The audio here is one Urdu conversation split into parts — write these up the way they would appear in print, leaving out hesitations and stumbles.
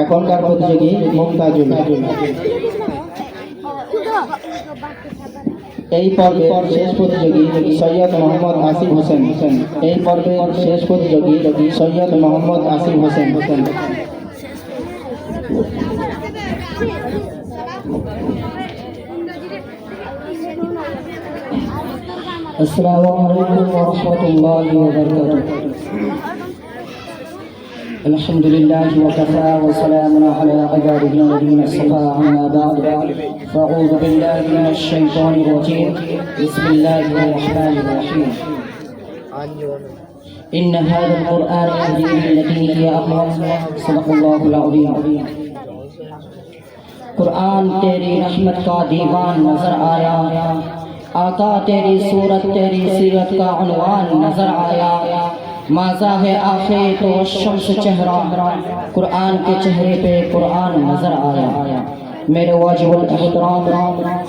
এখনকার প্রতিযোগী মুমতাজুল। এই পর্বের শেষ প্রতিযোগী সৈয়দ মোহাম্মদ আসিফ হোসেন। এই পর্বের শেষ প্রতিযোগী সৈয়দ মোহাম্মদ আসিফ হোসেন। আসসালামু আলাইকুম ওয়া রাহমাতুল্লাহি ওয়া বারাকাতুহু। الحمد لله وكفى وسلام على عباده الذين اصطفى أما بعد فأعوذ بالله من الشيطان الرجيم بسم الله الرحمن الرحيم إن هذا القرآن يهدي للتي هي أقوم صدق الله العظيم۔ قرآن تیری رحمت کا دیوان نظر آیا، آقا تیری صورت تیری سیرت کا عنوان نظر آیا، ماضا ہے آخر تو شمس چہرہ، قرآن کے چہرے پہ قرآن نظر آیا۔ میرے واجب الاحترام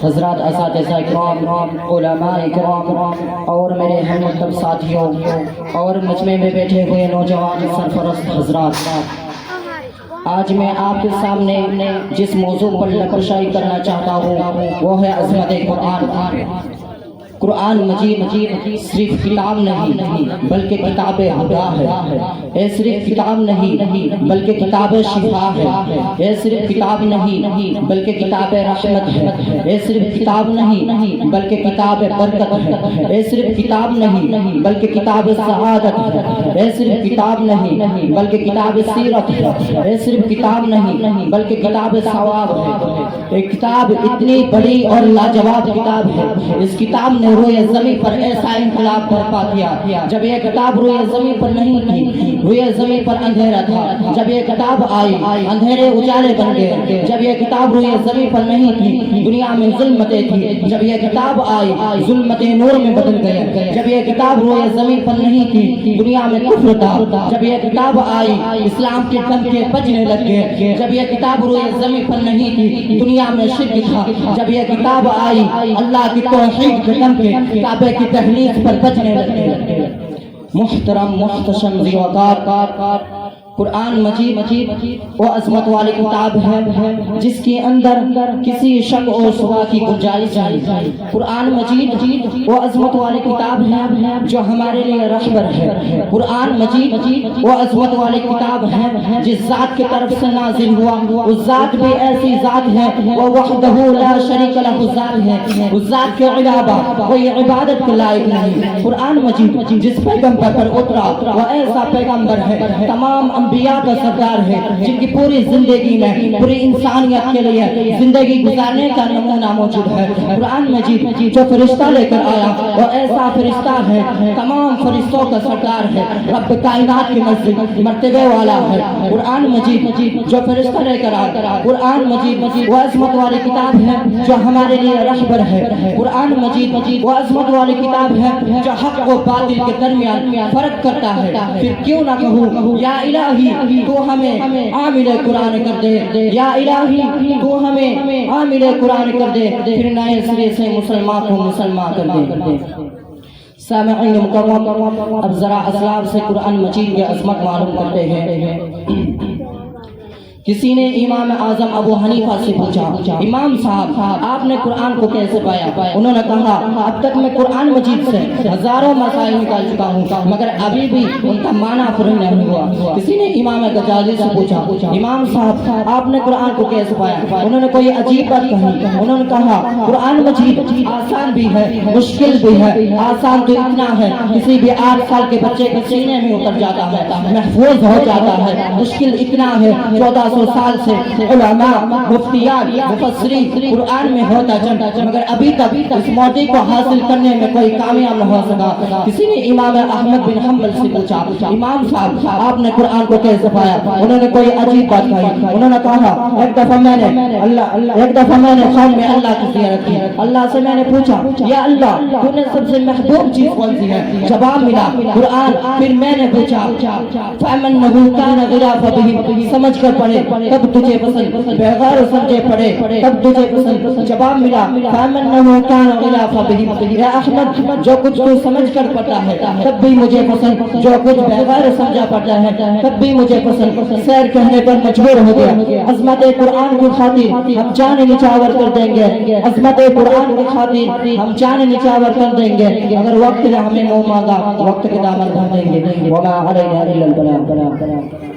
حضرات اساتذہ کرام، علماء کرام اور میرے ہم مکتب ساتھیوں اور مجمع میں بیٹھے ہوئے نوجوان سرپرست حضرات، آج میں آپ کے سامنے جس موضوع پر نقشائی کرنا چاہتا ہوں وہ ہے عظمت قرآن۔ قرآن مجید صرف کتاب نہیں بلکہ کتاب ہدا ہے، یہ صرف کتاب نہیں بلکہ کتاب شفا ہے، یہ صرف کتاب نہیں بلکہ کتاب رحمت ہے، یہ صرف کتاب نہیں بلکہ کتاب برکت ہے، یہ صرف کتاب نہیں بلکہ کتاب سعادت ہے، یہ صرف کتاب نہیں بلکہ کتاب سیرت ہے، یہ صرف کتاب نہیں بلکہ کتاب ثواب ہے۔ یہ کتاب اتنی بڑی اور لاجواب کتاب ہے، اس کتاب نے روئے زمین پر ایسا انقلاب برپا کیا۔ جب یہ کتاب روئے زمین پر نہیں تھی، روئے زمین پر اندھیرا تھا، جب یہ کتاب آئی اندھیرے اجالے بن گئے۔ جب یہ کتاب روئے زمین پر نہیں تھی دنیا میں ظلمتیں تھی، جب یہ کتاب آئی ظلمتیں نور میں بدل گئے۔ جب یہ کتاب روئے زمین پر نہیں تھی دنیا میں کفر تھا، جب یہ کتاب آئی اسلام کے ڈنکے بجنے لگ گئے۔ جب یہ کتاب روئے زمین پر نہیں تھی دنیا میں شرک تھا، جب یہ کتاب آئی اللہ کی توحید کے ڈنکے کعبے کی دہلیز پر بجنے لگے۔ محترم محتشم ذی وقار، قرآن مجید وہ عظمت والی کتاب ہے جس کے اندر کسی شک و شبہ کی گنجائش نہیں۔ قرآن مجید وہ عظمت والی کتاب ہے جو ہمارے لیے رہبر ہے۔ قرآن مجید وہ عظمت والی کتاب ہے جس ذات کی طرف سے نازل ہوا، اس ذات بھی ایسی ذات ہے وہ وحدہ لا شریک لہ ذات ہے، اس ذات کے علاوہ کوئی عبادت کے لائق نہیں۔ قرآن مجید جس پیغمبر پر اترا وہ ایسا پیغمبر ہے، تمام انبیاء کا سردار ہے، جن کی پوری زندگی میں پوری انسانیت کے لیے زندگی گزارنے کا نمونہ موجود ہے۔ قرآن مجید جو فرشتہ لے کر آیا وہ ایسا فرشتہ ہے، تمام فرشتوں کا سردار ہے، رب کائنات کے نزدیک مرتبے والا ہے۔ قرآن مجید جو فرشتہ لے کر آیا، قرآن مجید وہ عظمت والی کتاب ہے جو ہمارے لیے رہبر ہے۔ قرآن مجید وہ عظمت والی کتاب ہے جو حق و باطل کے درمیان فرق کرتا ہے۔ پھر کیوں نہ کہوں یا الہی تو ہمیں عامل قرآن کر دے، یا الہی تو ہمیں عامل قرآن کر دے، پھر نئے سرے سے مسلمان کو مسلمان کر دے۔ سامعین مکرم، اب ذرا اسلاف سے قرآن مجید کی عظمت معلوم کرتے ہیں۔ کسی نے امام اعظم ابو حنیفہ سے پوچھا، امام صاحب آپ نے قرآن کو کیسے پایا؟ انہوں نے کہا اب تک میں قرآن مجید سے ہزاروں مسائل نکال چکا ہوں مگر ابھی بھی ان کا معنی پورا نہیں ہوا۔ کسی نے امام غزالی سے پوچھا، امام صاحب آپ نے قرآن کو کیسے پایا؟ انہوں نے کوئی عجیب بات کہی، انہوں نے کہا قرآن مجید آسان بھی ہے مشکل بھی ہے۔ آسان تو اتنا ہے کسی بھی 8 سال کے بچے کے سینے میں اتر جاتا ہے، محفوظ ہو جاتا ہے۔ مشکل اتنا ہے 1400 سال سے علماء مفتیان مفسرین قرآن میں ہوتا چلتا مگر ابھی تک اس موضوع کو حاصل کرنے میں کوئی کامیاب نہ ہو سکا۔ کسی نے امام احمد بن حنبل سے پوچھا، امام صاحب آپ نے قرآن کو کیسے پایا؟ انہوں نے کوئی عجیب بات کہی، انہوں نے کہا ایک دفعہ میں نے قوم میں اللہ کی زیارت کی، اللہ سے میں نے پوچھا یا اللہ تو نے سب سے محبوب چیز کون سی ہے؟ جواب ملا قرآن۔ پھر میں نے پوچھا فَأَمَّنَّهُ كَانَ غِلَافَ بِهِ، سمجھ کر پڑھے تب تجھے پسند، بغیر سمجھے پڑھے تب تجھے پسند۔ جواب ملا فَأَمَّنَّهُ كَانَ غِلَافَ بِهِ، اے احمد جو کچھ تو سمجھ کر پڑھتا ہے تب بھی مجھے پسند، جو کچھ بغیر سمجھا پڑھتا ہے تب بھی مجھے پسند۔ سیر کہنے پر مجبور ہو گیا، عظمت قرآن کی خاطر ہم جان نچھاور کر دیں گے، عظمت قرآن کی خاطر ہم جان نچھاور کر دیں گے۔ اگر وقت نے ہمیں منہ مانگا وقت کے دامن بھر دیں گے۔ وما علینا الا البلاغ۔